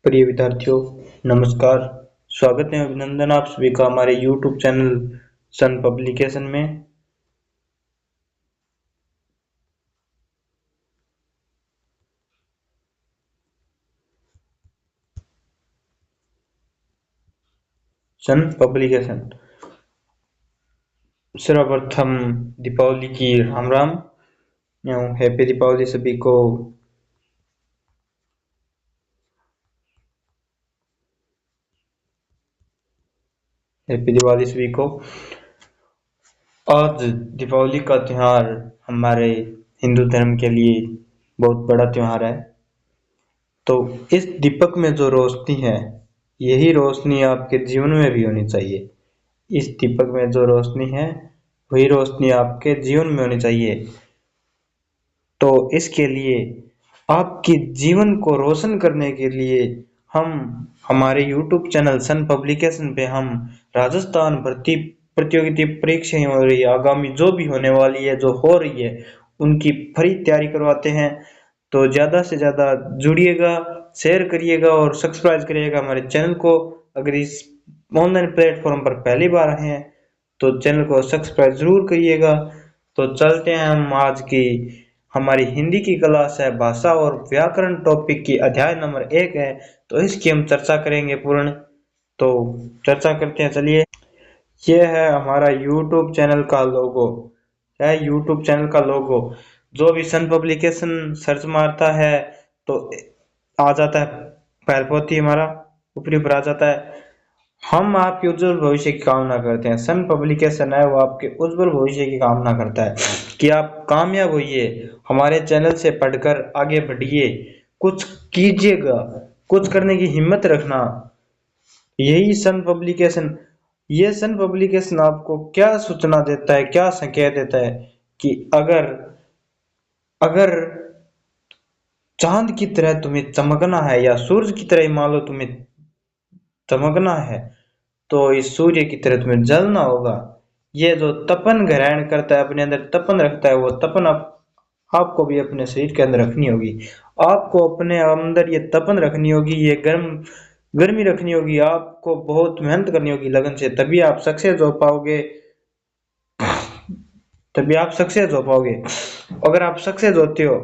प्रिय विद्यार्थियों, नमस्कार। स्वागत है, अभिनंदन आप सभी का हमारे YouTube चैनल सन पब्लिकेशन में। सन पब्लिकेशन सर्वप्रथम दीपावली की राम राम एवं हैप्पी दीपावली सभी को। हैप्पी दिवाली सभी को। आज दीपावली का त्योहार हमारे हिंदू धर्म के लिए बहुत बड़ा त्योहार है। तो इस दीपक में जो रोशनी है, यही रोशनी आपके जीवन में भी होनी चाहिए। इस दीपक में जो रोशनी है, वही रोशनी आपके जीवन में होनी चाहिए। तो इसके लिए आपके जीवन को रोशन करने के लिए हम हमारे YouTube चैनल सन पब्लिकेशन पे हम राजस्थान भर्ती प्रतियोगिता परीक्षाएं हो रही है, आगामी जो भी होने वाली है, जो हो रही है, उनकी फ्री तैयारी करवाते हैं। तो ज़्यादा से ज़्यादा जुड़िएगा, शेयर करिएगा और सब्सक्राइब करिएगा हमारे चैनल को। अगर इस ऑनलाइन प्लेटफॉर्म पर पहली बार आए हैं तो चैनल को सब्सक्राइब जरूर करिएगा। तो चलते हैं हम आज की हमारी हिंदी की क्लास है, भाषा और व्याकरण टॉपिक की अध्याय नंबर 1 है। तो इसकी हम चर्चा करेंगे पूर्ण। तो चर्चा करते हैं, चलिए। ये है हमारा YouTube चैनल का लोगो, है YouTube चैनल का लोगो। जो भी सन पब्लिकेशन सर्च मारता है तो आ जाता है, पैरपोथी हमारा ऊपरी ऊपर आ जाता है। हम आपके उज्जवल भविष्य की कामना करते हैं। सन पब्लिकेशन है वो आपके उज्जवल भविष्य की कामना करता है कि आप कामयाब होइए, हमारे चैनल से पढ़कर आगे बढ़िए, कुछ कीजिएगा, कुछ करने की हिम्मत रखना। यही सन पब्लिकेशन, ये सन पब्लिकेशन आपको क्या सूचना देता है, क्या संकेत देता है कि अगर अगर चांद की तरह तुम्हें चमकना है या सूरज की तरह ही मान लो तुम्हें चमकना है, तो इस सूर्य की तरह तुम्हें जलना होगा। ये जो तपन ग्रहण करता है, अपने अंदर तपन रखता है, वो तपन आपको भी अपने शरीर के अंदर रखनी होगी। आपको अपने अंदर ये तपन रखनी होगी, ये गर्मी रखनी होगी। आपको बहुत मेहनत करनी होगी लगन से, तभी आप सक्सेस हो पाओगे। तभी आप सक्सेस हो पाओगे। अगर आप सक्सेस होते हो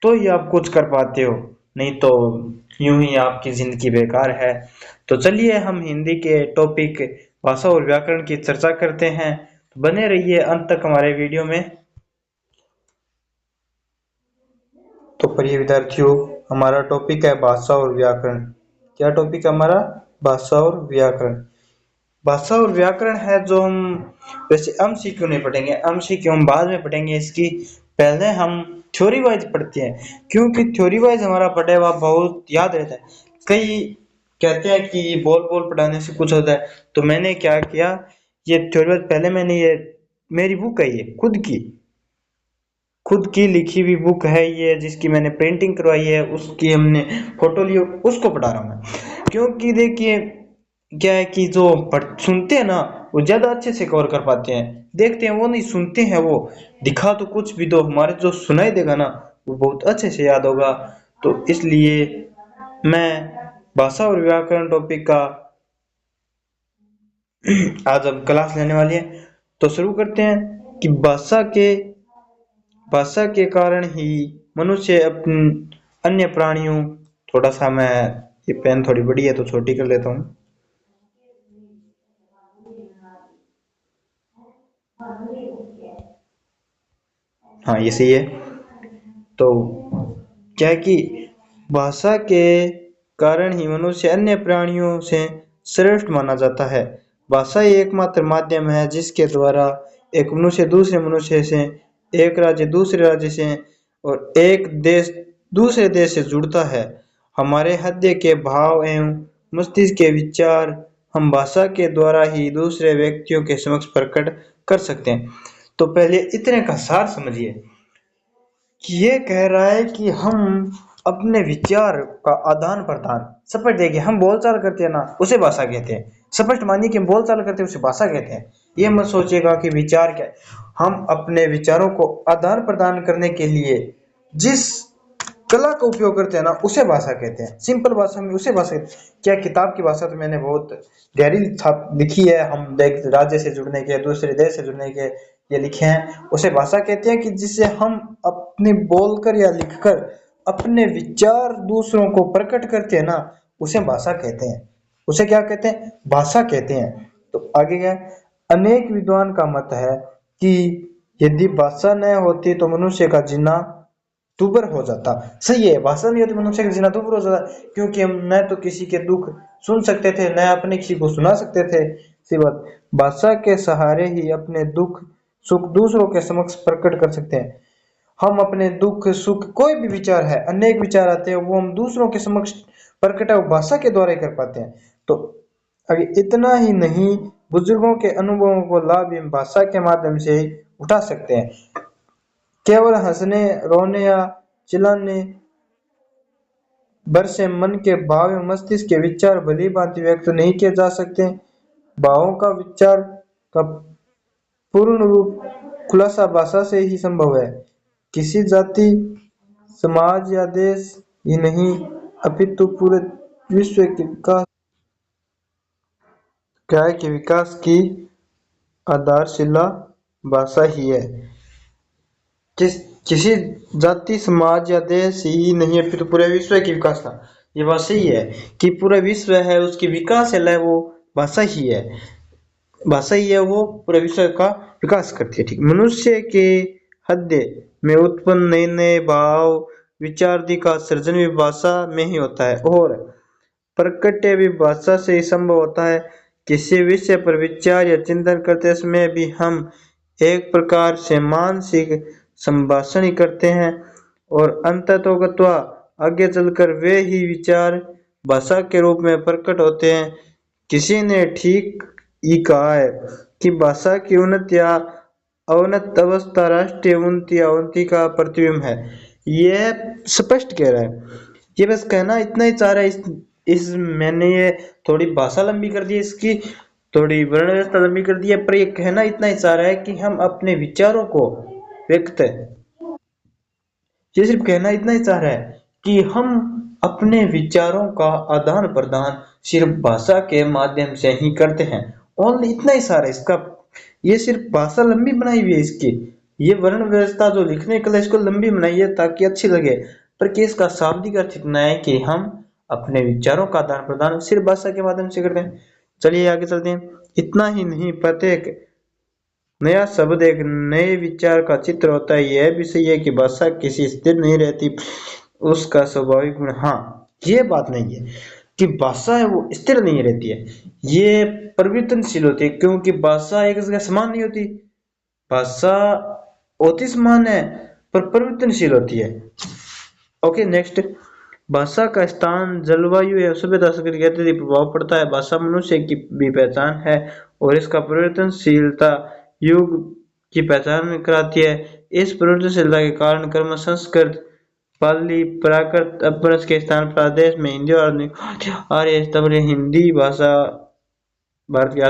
तो ही आप कुछ कर पाते हो, नहीं तो यूं ही आपकी जिंदगी बेकार है। तो चलिए हम हिंदी के टॉपिक भाषा और व्याकरण की चर्चा करते हैं। बने रहिए अंत तक हमारे वीडियो में। तो प्रिय विद्यार्थियों, हमारा टॉपिक है भाषा और व्याकरण। क्या टॉपिक है हमारा? भाषा और व्याकरण। भाषा और व्याकरण है जो हम वैसे एमसीक्यू नहीं पढ़ेंगे, एमसीक्यू हम बाद में पढ़ेंगे इसकी। पहले हम थ्योरी वाइज पढ़ते हैं, क्योंकि थ्योरी वाइज हमारा पढ़ा हुआ बहुत याद रहता है। कई कहते हैं कि बोल बोल पढ़ाने से कुछ होता है, तो मैंने क्या किया, ये थ्योरी वाइज पहले मैंने ये मेरी बुक है, ये खुद की लिखी हुई बुक है ये, जिसकी मैंने प्रिंटिंग करवाई है, उसकी हमने फोटो ली, उसको पढ़ा रहा हूँ मैं। क्योंकि देखिए क्या है कि जो सुनते हैं ना, वो ज्यादा अच्छे से कवर कर पाते हैं, देखते हैं वो नहीं, सुनते हैं वो। दिखा तो कुछ भी दो, हमारे जो सुनाई देगा ना, वो बहुत अच्छे से याद होगा। तो इसलिए मैं भाषा और व्याकरण टॉपिक का आज हम क्लास लेने वाली है। तो शुरू करते हैं कि भाषा के कारण ही मनुष्य अन्य प्राणियों, थोड़ा सा मैं, ये पेन थोड़ी बड़ी है तो छोटी कर लेता हूँ। हाँ, ये सही है। तो क्या है कि भाषा के कारण ही मनुष्य अन्य प्राणियों से श्रेष्ठ माना जाता है। भाषा ही एकमात्र माध्यम है जिसके द्वारा एक मनुष्य दूसरे मनुष्य से, एक राज्य दूसरे राज्य से और एक देश दूसरे देश से जुड़ता है। हमारे हृदय के भाव एवं मस्तिष्क के विचार हम भाषा के द्वारा ही दूसरे व्यक्तियों के समक्ष प्रकट कर सकते हैं। तो पहले इतने का सार समझिए कि ये कह रहा है कि हम अपने विचार का आदान प्रदान, समझ देखिए, हम बोलचाल करते हैं ना, उसे भाषा कहते हैं। स्पष्ट मानिए कि हम बोलचाल करते हैं, उसे भाषा कहते हैं। ये मत सोचिएगा कि विचार क्या है। हम अपने विचारों को आदान प्रदान करने के लिए जिस कला का उपयोग करते हैं ना, उसे भाषा कहते हैं। सिंपल भाषा में उसे भाषा कहते हैं। क्या किताब की भाषा तो मैंने बहुत गहरी छाप लिखी है, हम एक राज्य से जुड़ने के, दूसरे देश से जुड़ने के ये लिखे हैं, उसे भाषा कहते हैं कि जिससे हम अपने बोलकर या लिखकर अपने विचार दूसरों को प्रकट करते हैं ना, उसे भाषा कहते हैं। उसे क्या कहते हैं? भाषा कहते हैं। तो आगे क्या है? अनेक विद्वान का मत है कि यदि भाषा न होती तो मनुष्य का जीना दुभर हो जाता। सही है, भाषा नहीं होती मनुष्य का जीना दुभर हो जाता, क्योंकि हम न तो किसी के दुख सुन सकते थे, न अपने किसी को सुना सकते थे। सी बात, भाषा के सहारे ही अपने दुख सुख दूसरों के समक्ष प्रकट कर सकते हैं। हम अपने दुख सुख कोई भी विचार है, अनेक विचार आते हैं, वो हम दूसरों के समक्ष प्रकट है भाषा के द्वारा ही कर पाते हैं। तो अभी इतना ही नहीं, बुजुर्गों के अनुभवों को लाभ हम भाषा के माध्यम से ही उठा सकते हैं। केवल हंसने रोने या चिल्लाने भर से मन के भाव एवं मस्तिष्क के विचार भली भांति व्यक्त नहीं किए जा सकते। भावों का विचार का पूर्ण रूप खुलासा भाषा से ही संभव है। किसी जाति समाज या देश ही नहीं अपितु पूरे विश्व के विकास काय के विकास की आधारशिला भाषा ही है। किसी जाति समाज या देश ही नहीं है, फिर तो पूरे विश्व की विकास का ये बात सही है कि पूरा विश्व है उसकी विकास है वो भाषा ही है। भाषा ही है वो पूरे विश्व का विकास करती है। ठीक, मनुष्य के हृदय में उत्पन्न नए नए भाव विचारादि का सृजन भी भाषा में ही होता है और प्रकट्य भी भाषा से ही संभव होता है। किसी विषय पर विचार या चिंतन करते समय भी हम एक प्रकार से मानसिक संभाषण ही करते हैं और अंततोगत्वा आगे चलकर वे ही विचार भाषा के रूप में प्रकट होते हैं। किसी ने ठीक ही कहा है कि भाषा की उन्नत या अवनत अवस्था राष्ट्रीय उन्नति या अवनति का प्रतिबिंब है। यह स्पष्ट कह रहा है। ये बस कहना इतना ही चाह रहा है। इस मैंने ये थोड़ी भाषा लंबी कर दी है, इसकी थोड़ी वर्ण व्यवस्था लंबी कर दी है, पर ये कहना इतना ही चाह रहा है कि हम अपने विचारों को व्यक्त, ये सिर्फ कहना इतना ही चाह रहा है कि हम अपने विचारों का आदान प्रदान सिर्फ भाषा के माध्यम से ही करते हैं। ओनली इतना ही सारा इसका, ये सिर्फ भाषा लंबी बनाई हुई है इसकी, ये वर्ण व्यवस्था जो लिखने के लिए इसको लंबी बनाई है ताकि अच्छी लगे, पर कि इसका शाब्दिक अर्थ इतना है कि हम अपने विचारों का आदान प्रदान सिर्फ भाषा के माध्यम से करते हैं। चलिए आगे चलते हैं। इतना ही नहीं, प्रत्येक नया शब्द एक नए विचार का चित्र होता है। यह भी सही है कि भाषा किसी स्थिर नहीं रहती, उसका स्वाभाविक गुण, हाँ ये बात नहीं है कि भाषा है वो स्थिर नहीं रहती है, ये परिवर्तनशील होती है, क्योंकि भाषा एक जगह समान नहीं होती। भाषा होती समान है पर परिवर्तनशील होती है। ओके नेक्स्ट, भाषा का स्थान जलवायु या सभ्यता संस्कृति इत्यादि प्रभाव पड़ता है। भाषा मनुष्य की भी पहचान है और इसका परिवर्तनशीलता युग की पहचान कराती है। इस परिवर्तनशीलता के कारण क्रम संस्कृत पाली प्राकृत अपभ्रंश के स्थान पर आदेश में हिंदी और आर्य तमिल हिंदी भाषा भारत की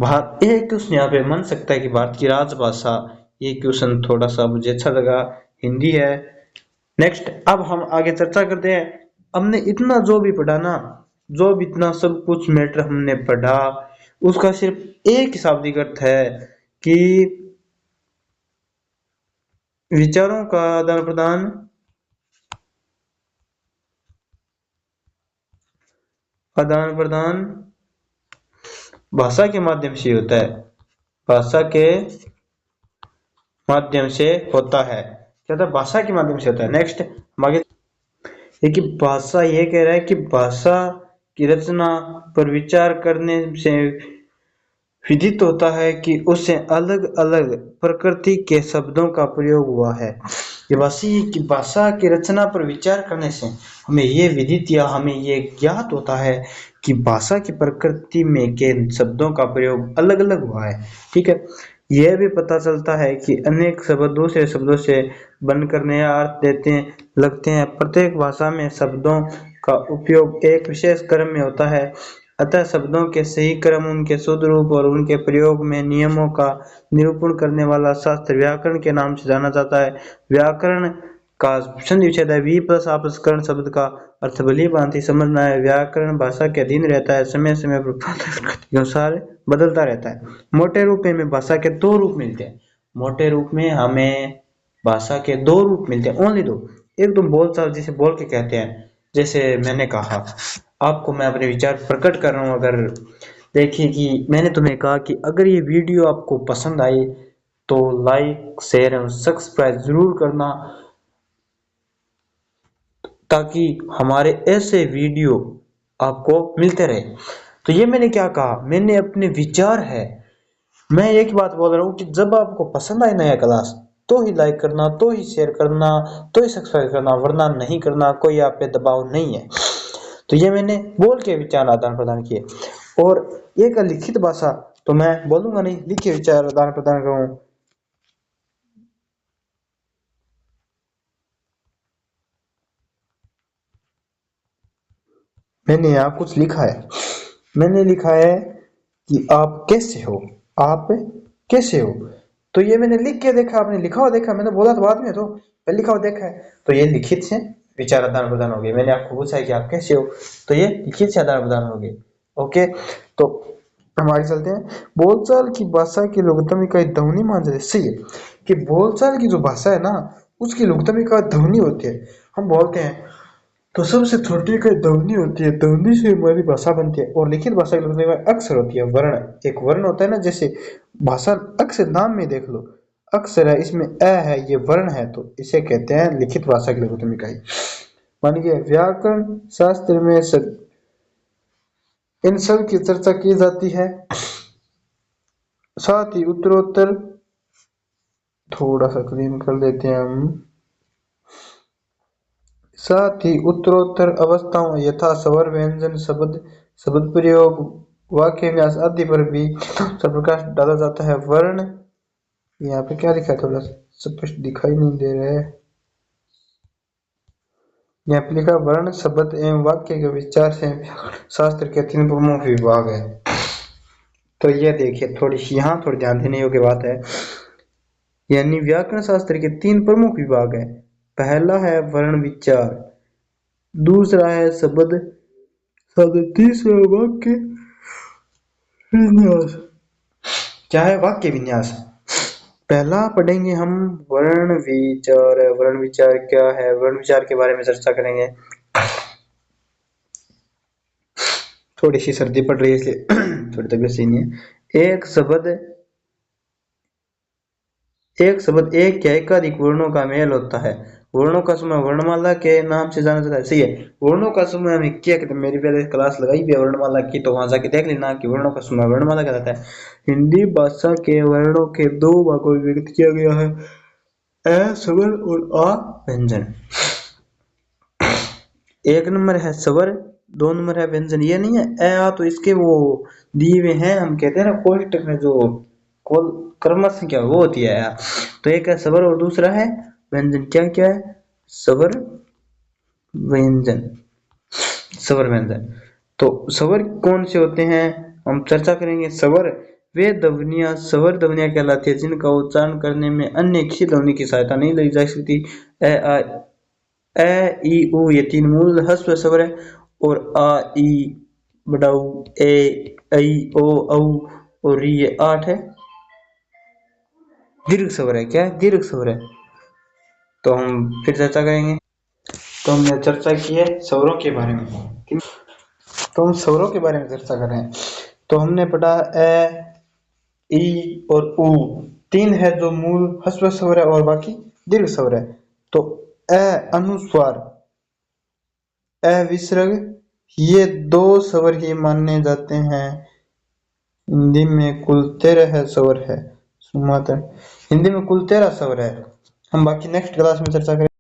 भारत एक क्वेश्चन यहाँ पे मन सकता है कि भारत की राजभाषा, ये क्वेश्चन थोड़ा सा मुझे अच्छा लगा, हिंदी है। नेक्स्ट, अब हम आगे चर्चा करते हैं। हमने इतना जो भी पढ़ा ना, जो भी इतना सब कुछ मैटर हमने पढ़ा, उसका सिर्फ एक ही शाब्दिक अर्थ है कि विचारों का आदान प्रदान भाषा के माध्यम से होता है, भाषा के माध्यम से होता है। क्या था? भाषा के माध्यम से होता है। नेक्स्ट आगे, कि भाषा ये कह रहा है कि भाषा की रचना पर विचार करने से विदित होता है कि उससे अलग अलग प्रकृति के शब्दों का प्रयोग हुआ है। ये वासी की भाषा की रचना पर विचार करने से हमें ये विदित या हमें ये ज्ञात होता है कि भाषा की प्रकृति में के शब्दों का प्रयोग अलग अलग हुआ है। ठीक है, यह भी पता चलता है कि अनेक शब्द दूसरे शब्दों से बनकर नया अर्थ देते लगते हैं। प्रत्येक भाषा में शब्दों का उपयोग एक विशेष क्रम में होता है, अतः शब्दों के सही क्रम, उनके शुद्ध रूप और उनके प्रयोग में नियमों का निरूपण करने वाला शास्त्र व्याकरण के नाम से जाना जाता है। व्याकरण का संधि विच्छेद है। वी प्लस आपसकरण शब्द का अर्थ भली भांति समझना है। व्याकरण भाषा के अधीन रहता है, समय समय पर के अनुसार बदलता रहता है। मोटे रूप में हमें भाषा के दो रूप मिलते हैं। मोटे रूप में हमें भाषा के दो रूप मिलते हैं, ओनली दो। एक तो बोलचाल, जिसे बोल के कहते हैं, जैसे मैंने कहा आपको, मैं अपने विचार प्रकट कर रहा हूँ। अगर देखिए कि मैंने तुम्हें कहा कि अगर ये वीडियो आपको पसंद आई तो लाइक शेयर और सब्सक्राइब जरूर करना, ताकि हमारे ऐसे वीडियो आपको मिलते रहे। तो ये मैंने क्या कहा, मैंने अपने विचार है। मैं एक बात बोल रहा हूँ कि जब आपको पसंद आए नया क्लास तो ही लाइक करना, तो ही शेयर करना, तो ही सब्सक्राइब करना, वरना नहीं करना। कोई आप पे दबाव नहीं है। तो ये मैंने बोल के विचार आदान प्रदान किए। और एक लिखित भाषा तो मैं बोलूंगा नहीं, लिखे विचार आदान प्रदान करूँ। मैंने यहाँ कुछ लिखा है। मैंने लिखा है कि आप कैसे हो, आप कैसे हो। तो ये मैंने लिख के देखा, आपने लिखा हुआ देखा, मैंने बोला तो बाद में, तो पहले लिखा हुआ देखा है। तो ये लिखित से विचार आदान प्रदान हो गए। मैंने आपको पूछा है कि आप कैसे हो, तो ये लिखित से आदान प्रदान हो गए। ओके, तो हम आगे चलते हैं। बोलचाल की भाषा की लघुत्तम इकाई ध्वनि मान जाए। सही है कि बोलचाल की जो भाषा है ना, उसकी लघुत्तम इकाई ध्वनि होती है। हम बोलते हैं तो सबसे छोटी इकाई ध्वनि होती है। ध्वनि से हमारी भाषा बनती है। और लिखित भाषा की लघुत्तम इकाई अक्षर होती है। वर्ण, एक वर्ण होता है ना, जैसे भाषा अक्षर नाम में देख लो, अक्षर है, इसमें अ है, ये वर्ण है, तो इसे कहते हैं लिखित भाषा की लघुत्तम इकाई। मानिए व्याकरण शास्त्र में इन सब की चर्चा की जाती है। साथ ही उत्तरोत्तर, थोड़ा सा क्लीन कर देते हैं हम, साथ ही उत्तरोत्तर अवस्थाओं यथा स्वर, व्यंजन, शब्द, शब्द प्रयोग, वाक्य विन्यास आदि पर भी प्रकाश डाला जाता है। वर्ण, यहाँ पे क्या लिखा है, थोड़ा स्पष्ट दिखाई नहीं दे रहा है। यहाँ पे लिखा वर्ण, शब्द एवं वाक्य के विचार से शास्त्र के तीन प्रमुख विभाग है। तो ये देखिए, थोड़ी यहाँ थोड़ी ध्यान देने योग्य बात है। यानी व्याकरण शास्त्र के तीन प्रमुख विभाग है। पहला है वर्ण विचार, दूसरा है शब्द शब्द, तीसरा वाक्य विन्यास। क्या है वाक्य विन्यास? पहला पढ़ेंगे हम वर्ण विचार। वर्ण विचार क्या है, वर्ण विचार के बारे में चर्चा करेंगे। थोड़ी सी सर्दी पड़ रही है इसलिए थोड़ी तबीयत सही नहीं है। एक शब्द एक या एकाधिक वर्णों का मेल होता है। वर्णों का समूह वर्णमाला के नाम से जाना जाता है। सही है, वर्णों का समूह हमें क्या कहते हैं, मेरी पहले क्लास लगाई भी है वर्णमाला की, तो वहां जाके देख लेना कि वर्णों का समूह वर्णमाला कहलाता है। हिंदी भाषा के वर्णों के दो भागों में व्यक्त किया गया है, अ स्वर और आ व्यंजन। एक नंबर है स्वर, दो नंबर है व्यंजन। ये नहीं है ए आ, तो इसके वो दिए हुए हैं, हम कहते हैं ना कोष्टक में जो कोल क्रम संख्या वो होती है आ। तो एक है स्वर और दूसरा है व्यंजन। क्या क्या है? स्वर व्यंजन, स्वर व्यंजन। तो स्वर कौन से होते हैं हम चर्चा करेंगे। स्वर वे ध्वनियां स्वर ध्वनियां कहलाती है जिनका उच्चारण करने में अन्य किसी ध्वनि की सहायता नहीं ली जा सकती। ए आ ए ई उ ये तीन मूल ह्रस्व स्वर है। और आ ई बड़ाऊ ए ऐ ओ औ और ये आठ है दीर्घ स्वर है। क्या है? दीर्घ स्वर है। तो हम फिर चर्चा करेंगे। तो हमने चर्चा की है स्वरों के बारे में। तो हम स्वरों के बारे में चर्चा कर रहे हैं। तो हमने पढ़ा ए ई और उ तीन है जो मूल ह्रस्व स्वर है और बाकी दीर्घ स्वर है। तो ए अनुस्वार, ए विसर्ग, ये दो स्वर ही माने जाते हैं। हिंदी में कुल 13 स्वर है। हिंदी में कुल 13 स्वर है। हम बाकी नेक्स्ट क्लास में चर्चा करेंगे।